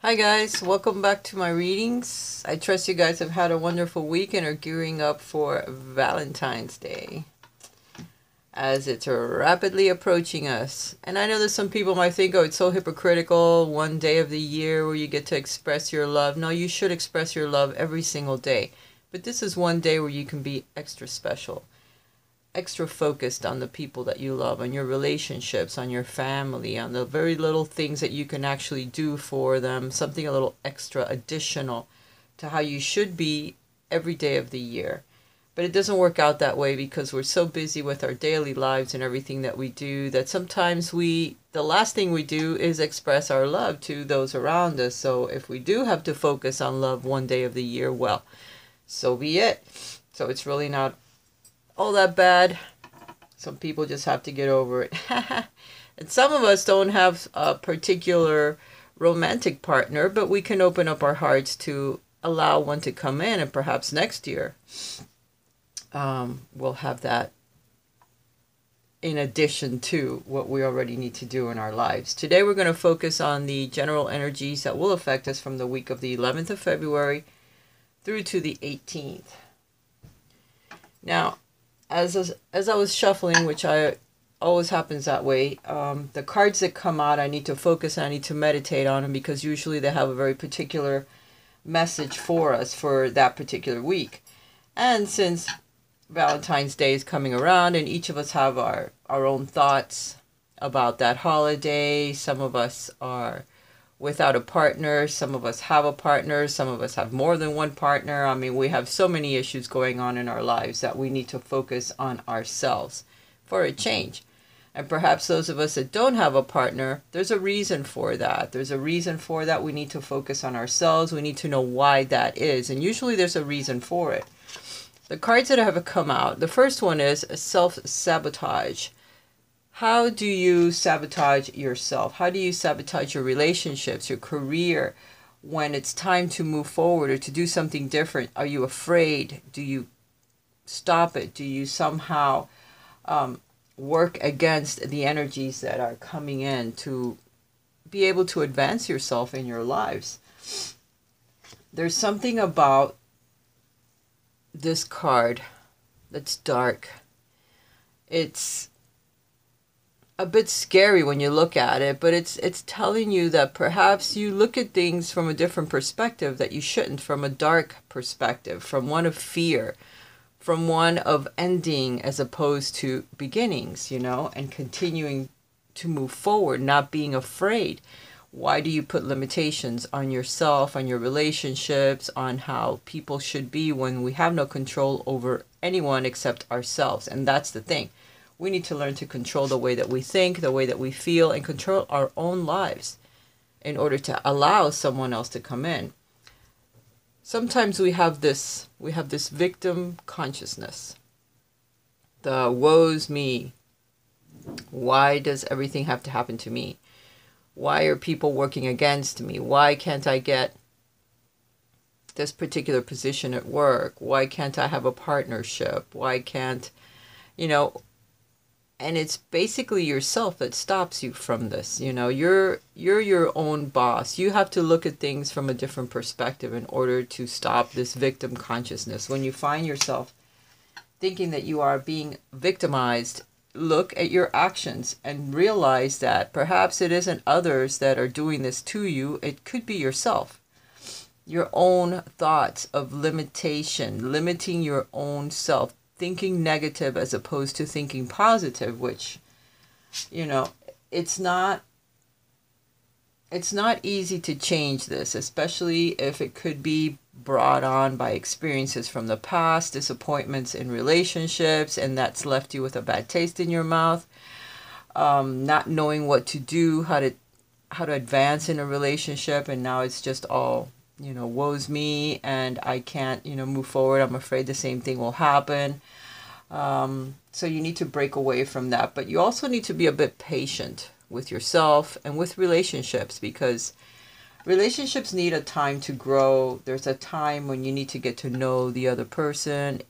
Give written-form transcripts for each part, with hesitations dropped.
Hi guys, welcome back to my readings. I trust you guys have had a wonderful week and are gearing up for Valentine's Day as it's rapidly approaching us. And I know that some people might think, oh, it's so hypocritical, one day of the year where you get to express your love. No, you should express your love every single day. But this is one day where you can be extra special, extra focused on the people that you love, on your relationships, on your family, on the very little things that you can actually do for them, something a little extra additional to how you should be every day of the year. But it doesn't work out that way because we're so busy with our daily lives and everything that we do that sometimes the last thing we do is express our love to those around us. So if we do have to focus on love one day of the year, well, so be it. So it's really not all that bad. Some people just have to get over it. And some of us don't have a particular romantic partner, but we can open up our hearts to allow one to come in, and perhaps next year we'll have that in addition to what we already need to do in our lives. Today we're going to focus on the general energies that will affect us from the week of the 11th of February through to the 18th. Now, as I was shuffling, which always happens that way, the cards that come out, I need to focus and I need to meditate on them because usually they have a very particular message for us for that particular week. And since Valentine's Day is coming around and each of us have our own thoughts about that holiday, some of us are without a partner, some of us have a partner, some of us have more than one partner. I mean, we have so many issues going on in our lives that we need to focus on ourselves for a change. And perhaps those of us that don't have a partner, there's a reason for that. There's a reason for that. We need to focus on ourselves. We need to know why that is. And usually there's a reason for it. The cards that have come out, the first one is self-sabotage. How do you sabotage yourself? How do you sabotage your relationships, your career, when it's time to move forward or to do something different? Are you afraid? Do you stop it? Do you somehow work against the energies that are coming in to be able to advance yourself in your lives? There's something about this card that's dark. It's a bit scary when you look at it, but it's telling you that perhaps you look at things from a different perspective that you shouldn't, from a dark perspective, from one of fear, from one of ending as opposed to beginnings, and continuing to move forward, not being afraid. Why do you put limitations on yourself, on your relationships, on how people should be when we have no control over anyone except ourselves? And that's the thing. We need to learn to control the way that we think, the way that we feel, and control our own lives in order to allow someone else to come in. Sometimes we have this victim consciousness. The woe's me. Why does everything have to happen to me? Why are people working against me? Why can't I get this particular position at work? Why can't I have a partnership? Why can't, and it's basically yourself that stops you from this. You're your own boss. You have to look at things from a different perspective in order to stop this victim consciousness. When you find yourself thinking that you are being victimized, look at your actions and realize that perhaps it isn't others that are doing this to you. It could be yourself. Your own thoughts of limitation, limiting your own self, thinking negative as opposed to thinking positive, which, it's not easy to change this, especially if it could be brought on by experiences from the past, disappointments in relationships, and that's left you with a bad taste in your mouth, not knowing what to do, how to advance in a relationship, and now it's just all, woe's me, and I can't, move forward. I'm afraid the same thing will happen. So you need to break away from that, but you also need to be a bit patient with yourself and with relationships, because relationships need a time to grow. There's a time when you need to get to know the other person,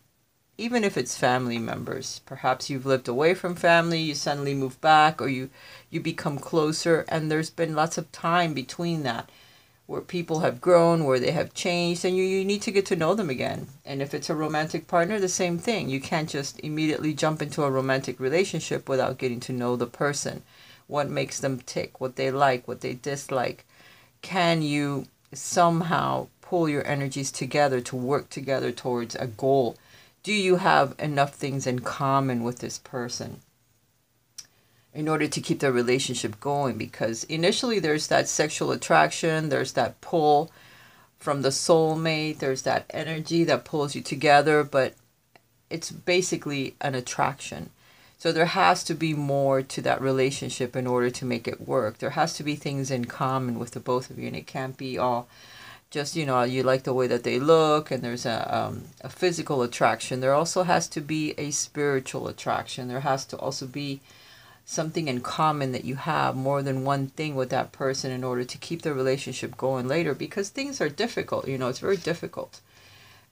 even if it's family members. Perhaps you've lived away from family, you suddenly move back, or you become closer, and there's been lots of time between that. where people have grown, where they have changed, and you need to get to know them again. And if it's a romantic partner, the same thing. You can't just immediately jump into a romantic relationship without getting to know the person. What makes them tick, what they like, what they dislike. Can you somehow pull your energies together to work together towards a goal? Do you have enough things in common with this person in order to keep the relationship going? Because initially there's that sexual attraction, there's that pull from the soulmate, there's that energy that pulls you together, but it's basically an attraction. So there has to be more to that relationship in order to make it work. There has to be things in common with the both of you, and it can't be all just, you like the way that they look, and there's a physical attraction. There also has to be a spiritual attraction. There has to also be something in common, that you have more than one thing with that person in order to keep the relationship going later, because things are difficult. It's very difficult.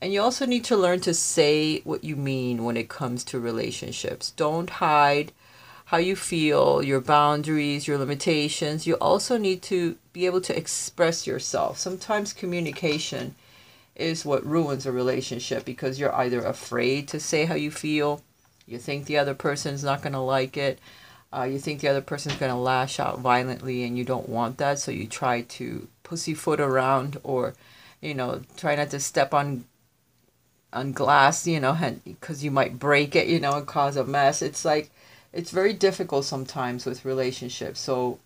And you also need to learn to say what you mean when it comes to relationships. Don't hide how you feel, your boundaries, your limitations. You also need to be able to express yourself. Sometimes communication is what ruins a relationship, because you're either afraid to say how you feel, you think the other person's not going to like it, you think the other person's going to lash out violently, and you don't want that, so you try to pussyfoot around, or try not to step on glass, because you might break it, and cause a mess. It's very difficult sometimes with relationships. So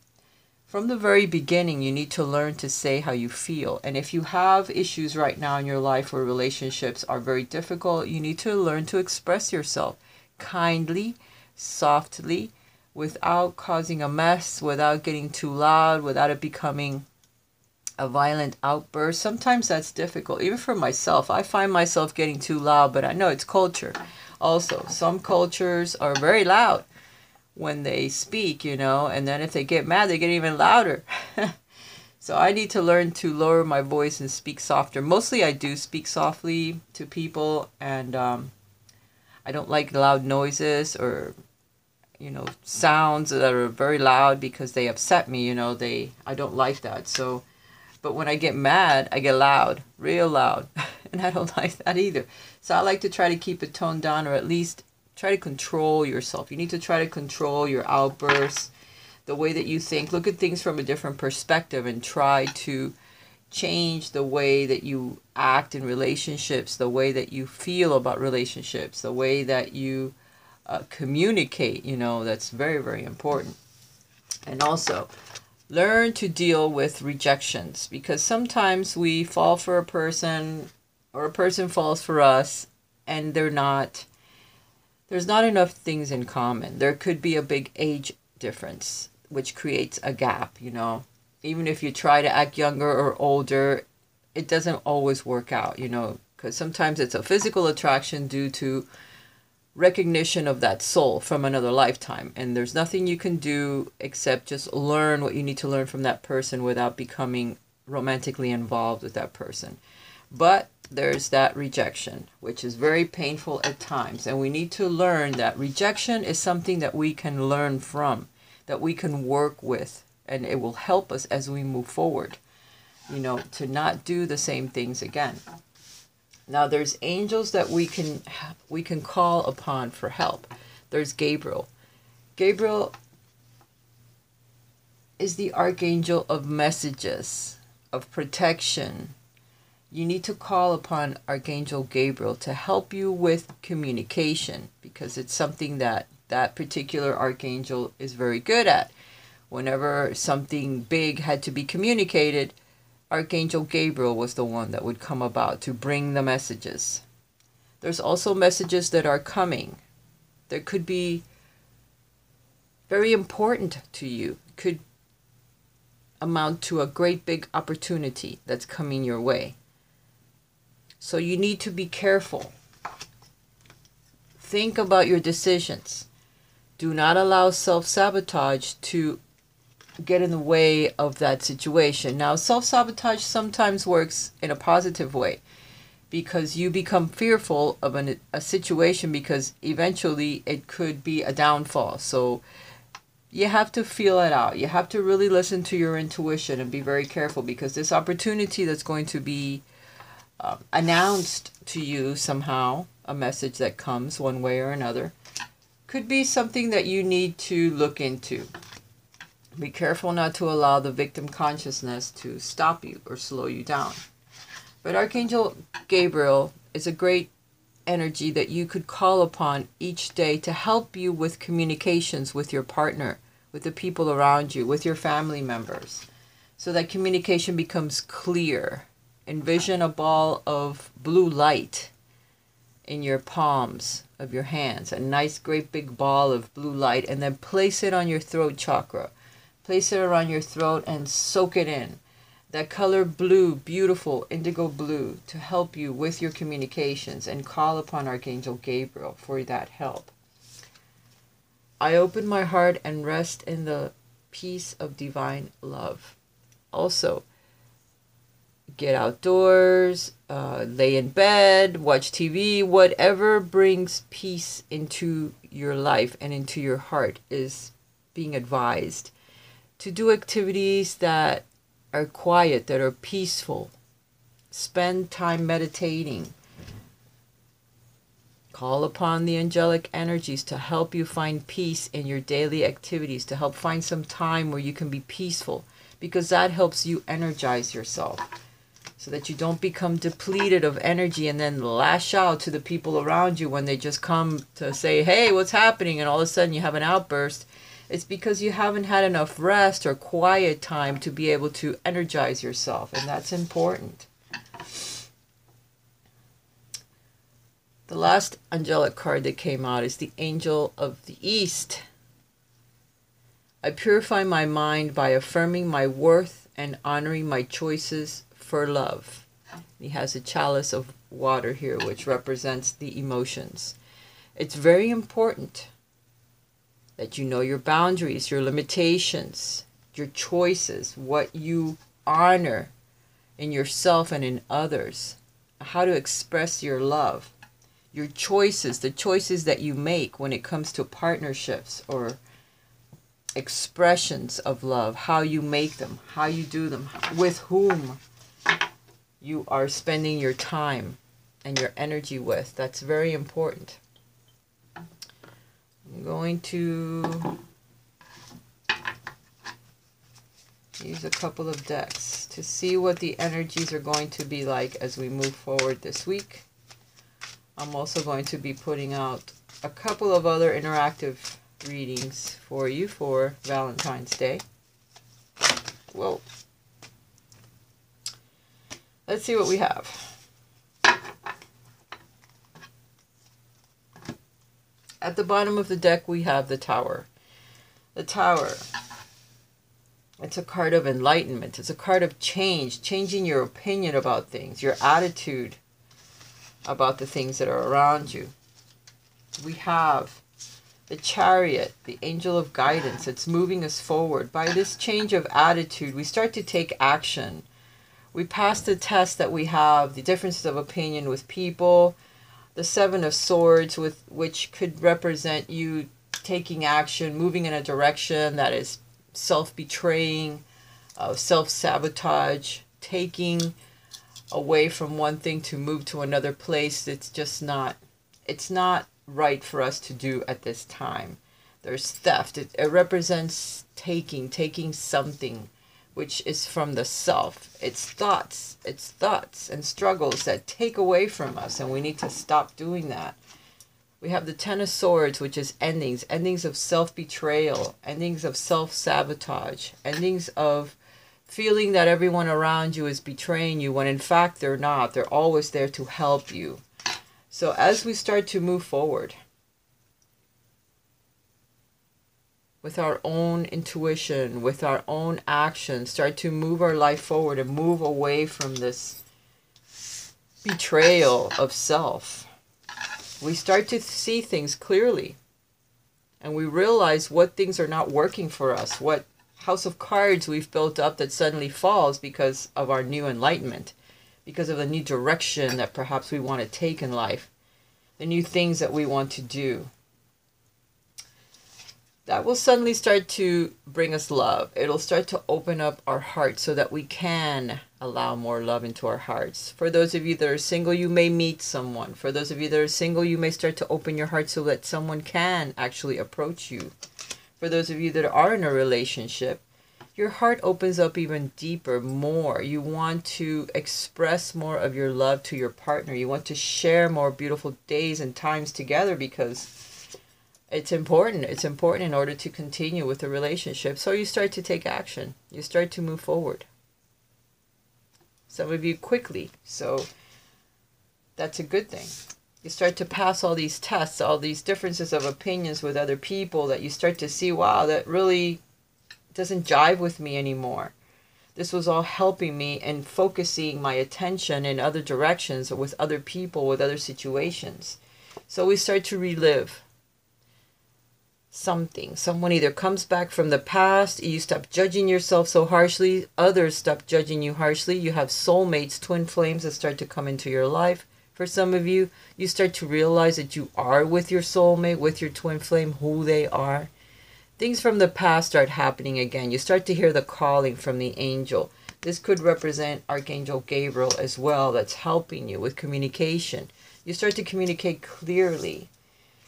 from the very beginning, you need to learn to say how you feel. And if you have issues right now in your life where relationships are very difficult, you need to learn to express yourself kindly, softly, without causing a mess, without getting too loud, without it becoming a violent outburst. Sometimes that's difficult. Even for myself, I find myself getting too loud, but I know it's culture. Also, some cultures are very loud when they speak, and then if they get mad, they get even louder. So I need to learn to lower my voice and speak softer. Mostly I do speak softly to people, and I don't like loud noises or sounds that are very loud, because they upset me. I don't like that. So, but when I get mad, I get loud, real loud, and I don't like that either. So I like to try to keep it toned down, or at least try to control yourself. You need to try to control your outbursts, the way that you think. Look at things from a different perspective, and try to change the way that you act in relationships, the way that you feel about relationships, the way that you communicate. That's very, very important. And also learn to deal with rejections, because sometimes we fall for a person, or a person falls for us, and there's not enough things in common. There could be a big age difference, which creates a gap. Even if you try to act younger or older, it doesn't always work out, because sometimes it's a physical attraction due to recognition of that soul from another lifetime, and there's nothing you can do except just learn what you need to learn from that person without becoming romantically involved with that person. But there's that rejection, which is very painful at times, and we need to learn that rejection is something that we can learn from, that we can work with, and it will help us as we move forward, to not do the same things again. Now, there's angels that we can call upon for help. There's Gabriel. Gabriel is the archangel of messages, of protection. You need to call upon Archangel Gabriel to help you with communication, because it's something that particular archangel is very good at. Whenever something big had to be communicated, Archangel Gabriel was the one that would come about to bring the messages. There's also messages that are coming. That could be very important to you. Could amount to a great big opportunity that's coming your way. So you need to be careful. Think about your decisions. Do not allow self-sabotage to get in the way of that situation. Now, self-sabotage sometimes works in a positive way, because you become fearful of a situation, because eventually it could be a downfall. So you have to feel it out. You have to really listen to your intuition and be very careful, because this opportunity that's going to be announced to you somehow, a message that comes one way or another, could be something that you need to look into. Be careful not to allow the victim consciousness to stop you or slow you down. But Archangel Gabriel is a great energy that you could call upon each day to help you with communications with your partner, with the people around you, with your family members, so that communication becomes clear. Envision a ball of blue light in your palms of your hands, a nice great big ball of blue light, and then place it on your throat chakra. Place it around your throat and soak it in. That color blue, beautiful indigo blue, to help you with your communications, and call upon Archangel Gabriel for that help. I open my heart and rest in the peace of divine love. Also, get outdoors, lay in bed, watch TV, whatever brings peace into your life and into your heart is being advised. To do activities that are quiet, that are peaceful. Spend time meditating. Call upon the angelic energies to help you find peace in your daily activities, to help find some time where you can be peaceful, because that helps you energize yourself, so that you don't become depleted of energy and then lash out to the people around you when they just come to say, hey, what's happening? And all of a sudden you have an outburst. It's because you haven't had enough rest or quiet time to be able to energize yourself, and that's important. The last angelic card that came out is the Angel of the East. I purify my mind by affirming my worth and honoring my choices for love. He has a chalice of water here, which represents the emotions. It's very important that you know your boundaries, your limitations, your choices, what you honor in yourself and in others, how to express your love, your choices, the choices that you make when it comes to partnerships or expressions of love, how you make them, how you do them, with whom you are spending your time and your energy with. That's very important. I'm going to use a couple of decks to see what the energies are going to be like as we move forward this week. I'm also going to be putting out a couple of other interactive readings for you for Valentine's Day. Whoa. Let's see what we have. At the bottom of the deck, we have the Tower. The Tower, it's a card of enlightenment. It's a card of change, changing your opinion about things, your attitude about the things that are around you. We have the Chariot, the Angel of Guidance. It's moving us forward. By this change of attitude, we start to take action. We pass the test that we have, the differences of opinion with people. The Seven of Swords, which could represent you taking action, moving in a direction that is self-betraying, self-sabotage, taking away from one thing to move to another place. It's just not, it's not right for us to do at this time. There's theft. It represents taking something which is from the self. It's thoughts and struggles that take away from us, and we need to stop doing that. We have the Ten of Swords, which is endings of self-betrayal, endings of self-sabotage, endings of feeling that everyone around you is betraying you when in fact they're not. They're always there to help you. So as we start to move forward with our own intuition, with our own actions, start to move our life forward and move away from this betrayal of self, we start to see things clearly. And we realize what things are not working for us, what house of cards we've built up that suddenly falls because of our new enlightenment, because of the new direction that perhaps we want to take in life, the new things that we want to do. that will suddenly start to bring us love. It'll start to open up our hearts so that we can allow more love into our hearts. For those of you that are single, you may meet someone. For those of you that are single, you may start to open your heart so that someone can actually approach you. For those of you that are in a relationship, your heart opens up even deeper, more. You want to express more of your love to your partner. You want to share more beautiful days and times together because it's important. It's important in order to continue with the relationship. So you start to take action. You start to move forward. Some of you quickly. So that's a good thing. You start to pass all these tests, all these differences of opinions with other people that you start to see, wow, that really doesn't jive with me anymore. This was all helping me and focusing my attention in other directions or with other people, with other situations. So we start to relive something. Someone either comes back from the past, you stop judging yourself so harshly, others stop judging you harshly. You have soulmates, twin flames that start to come into your life. For some of you, you start to realize that you are with your soulmate, with your twin flame, who they are. Things from the past start happening again. You start to hear the calling from the angel. This could represent Archangel Gabriel as well, that's helping you with communication. You start to communicate clearly.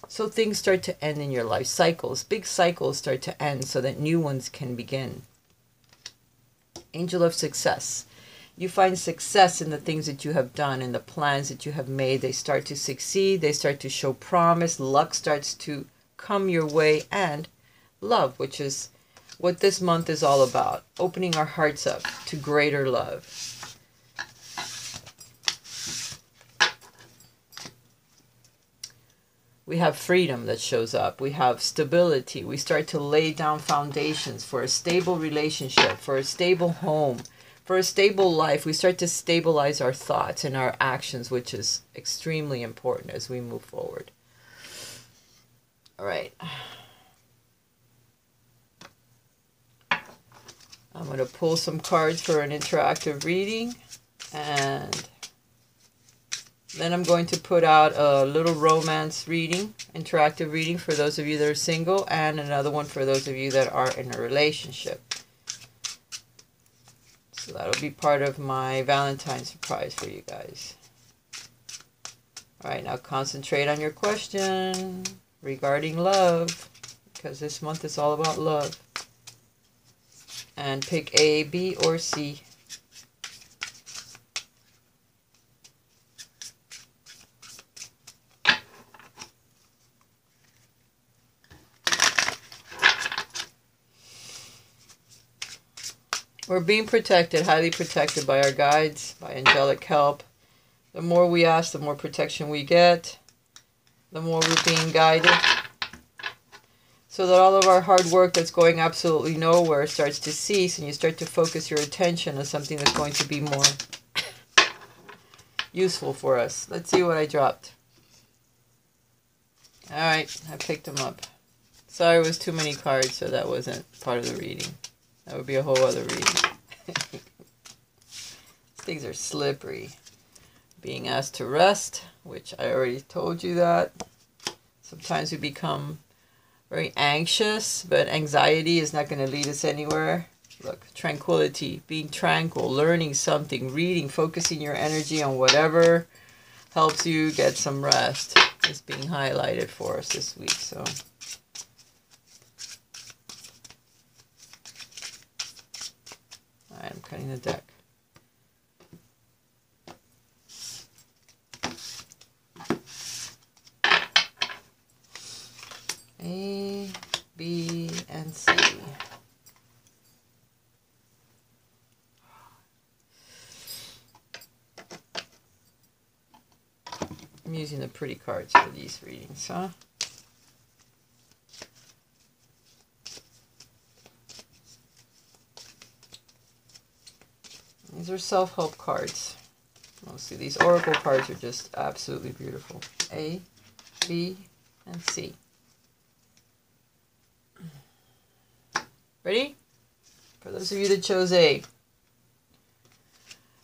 So things start to end in your life. Cycles, big cycles start to end so that new ones can begin. Angel of success. You find success in the things that you have done, in the plans that you have made. They start to succeed. They start to show promise. Luck starts to come your way. And love, which is what this month is all about. Opening our hearts up to greater love. We have freedom that shows up. We have stability. We start to lay down foundations for a stable relationship, for a stable home, for a stable life. We start to stabilize our thoughts and our actions, which is extremely important as we move forward. All right. I'm going to pull some cards for an interactive reading, and then I'm going to put out a little romance reading, interactive reading for those of you that are single, and another one for those of you that are in a relationship. So that'll be part of my Valentine surprise for you guys. All right, now concentrate on your question regarding love, because this month is all about love. And pick A, B, or C. We're being protected, highly protected by our guides, by angelic help. The more we ask, the more protection we get. The more we're being guided. So that all of our hard work that's going absolutely nowhere starts to cease, and you start to focus your attention on something that's going to be more useful for us. Let's see what I dropped. Alright, I picked them up. Sorry, it was too many cards, so that wasn't part of the reading. That would be a whole other reading. Things are slippery. Being asked to rest, which I already told you that. Sometimes we become very anxious, but anxiety is not going to lead us anywhere. Look, tranquility, being tranquil, learning something, reading, focusing your energy on whatever helps you get some rest is being highlighted for us this week. So I'm cutting the deck. A, B, and C. I'm using the pretty cards for these readings, huh? These are self-help cards. Mostly these oracle cards are just absolutely beautiful. A, B, and C. Ready? For those of you that chose A.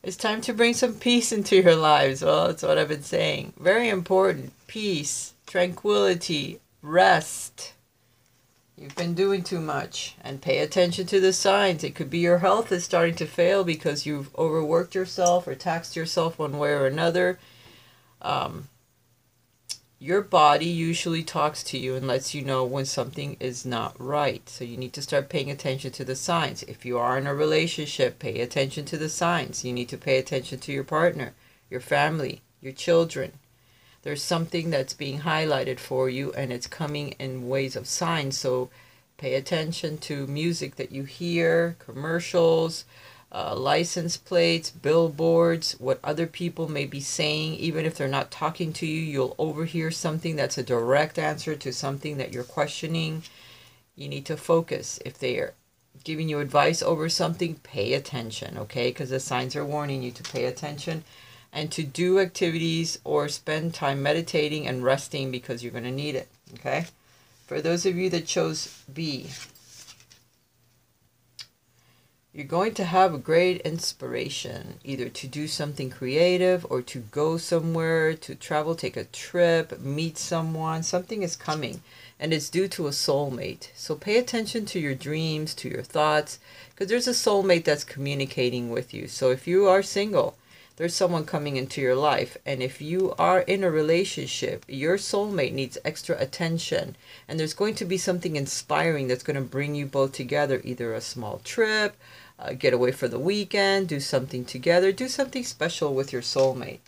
It's time to bring some peace into your lives. Well, that's what I've been saying. Very important. Peace, tranquility, rest. You've been doing too much. And pay attention to the signs. It could be your health is starting to fail because you've overworked yourself or taxed yourself one way or another. Your body usually talks to you and lets you know when something is not right. So you need to start paying attention to the signs. If you are in a relationship, pay attention to the signs. You need to pay attention to your partner, your family, your children. There's something that's being highlighted for you and it's coming in ways of signs. So pay attention to music that you hear, commercials, license plates, billboards, what other people may be saying. Even if they're not talking to you, you'll overhear something that's a direct answer to something that you're questioning. You need to focus. If they are giving you advice over something, pay attention, okay? Because the signs are warning you to pay attention and to do activities or spend time meditating and resting because you're going to need it, okay? For those of you that chose B, you're going to have a great inspiration, either to do something creative or to go somewhere, to travel, take a trip, meet someone. Something is coming, and it's due to a soulmate. So pay attention to your dreams, to your thoughts, because there's a soulmate that's communicating with you. So if you are single, there's someone coming into your life. And if you are in a relationship, your soulmate needs extra attention. And there's going to be something inspiring that's going to bring you both together, either a small trip, get away for the weekend, do something together, do something special with your soulmate.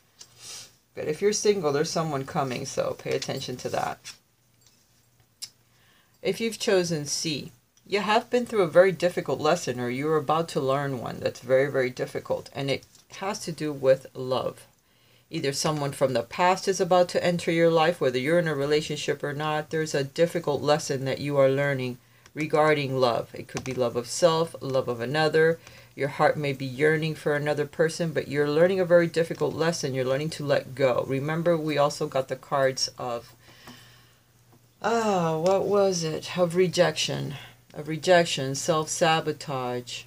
But if you're single, there's someone coming, so pay attention to that. If you've chosen C, you have been through a very difficult lesson, or you're about to learn one that's very, very difficult, and it has to do with love. Either someone from the past is about to enter your life, whether you're in a relationship or not. There's a difficult lesson that you are learning regarding love. It could be love of self, love of another. Your heart may be yearning for another person, but you're learning a very difficult lesson. You're learning to let go. Remember, we also got the cards of, what was it? Of rejection, self-sabotage,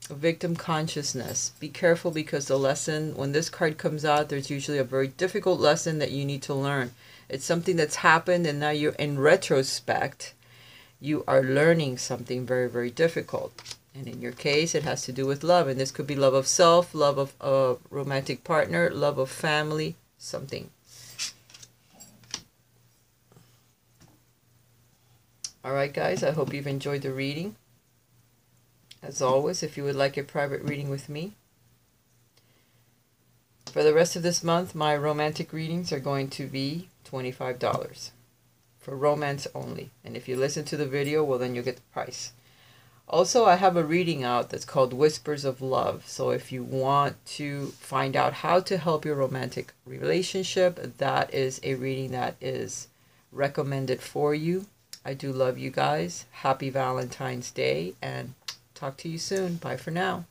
victim consciousness. Be careful, because the lesson, when this card comes out, there's usually a very difficult lesson that you need to learn. It's something that's happened, and now you're in retrospect, you are learning something very, very difficult. And in your case, it has to do with love. And this could be love of self, love of a romantic partner, love of family, something. All right, guys, I hope you've enjoyed the reading. As always, if you would like a private reading with me, for the rest of this month, my romantic readings are going to be $25. For romance only. And if you listen to the video, well, then you'll get the price. Also, I have a reading out that's called Whispers of Love. So if you want to find out how to help your romantic relationship, that is a reading that is recommended for you. I do love you guys. Happy Valentine's Day, and talk to you soon. Bye for now.